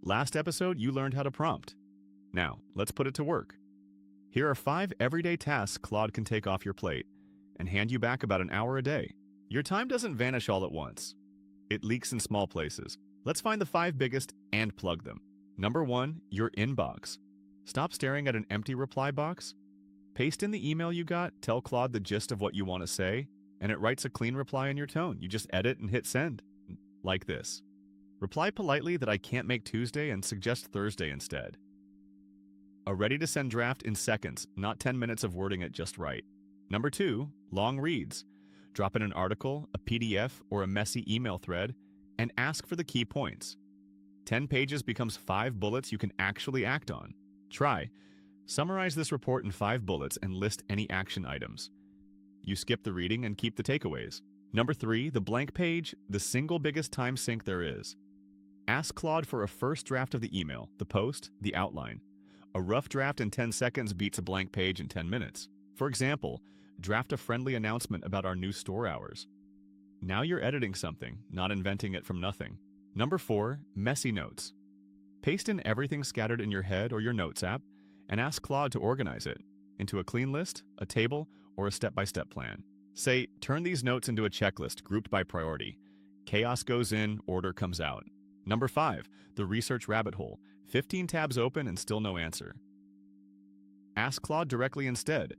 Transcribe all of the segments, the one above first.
Last episode, you learned how to prompt. Now, let's put it to work. Here are 5 everyday tasks Claude can take off your plate and hand you back about an hour a day. Your time doesn't vanish all at once. It leaks in small places. Let's find the 5 biggest and plug them. Number 1, your inbox. Stop staring at an empty reply box. Paste in the email you got, tell Claude the gist of what you want to say, and it writes a clean reply in your tone. You just edit and hit send. Like this. Reply politely that I can't make Tuesday and suggest Thursday instead. A ready-to-send draft in seconds, not 10 minutes of wording it just right. Number 2, long reads. Drop in an article, a PDF, or a messy email thread, and ask for the key points. 10 pages becomes 5 bullets you can actually act on. Try. Summarize this report in 5 bullets and list any action items. You skip the reading and keep the takeaways. Number 3, the blank page, the single biggest time sink there is. Ask Claude for a first draft of the email, the post, the outline. A rough draft in 10 seconds beats a blank page in 10 minutes. For example, draft a friendly announcement about our new store hours. Now you're editing something, not inventing it from nothing. Number 4, messy notes. Paste in everything scattered in your head or your notes app and ask Claude to organize it into a clean list, a table, or a step-by-step plan. Say, turn these notes into a checklist grouped by priority. Chaos goes in, order comes out. Number 5, the research rabbit hole. 15 tabs open and still no answer. Ask Claude directly instead.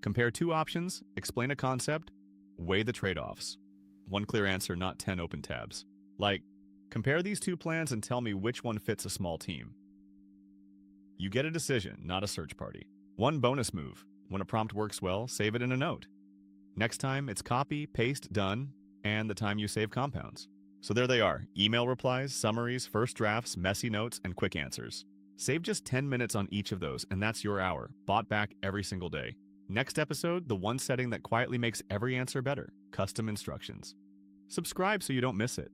Compare 2 options, explain a concept, weigh the trade-offs. 1 clear answer, not 10 open tabs. Like, compare these 2 plans and tell me which one fits a small team. You get a decision, not a search party. 1 bonus move. When a prompt works well, save it in a note. Next time, it's copy, paste, done, and the time you save compounds. So there they are, email replies, summaries, first drafts, messy notes, and quick answers. Save just 10 minutes on each of those, and that's your hour, bought back every single day. Next episode, the one setting that quietly makes every answer better, custom instructions. Subscribe so you don't miss it.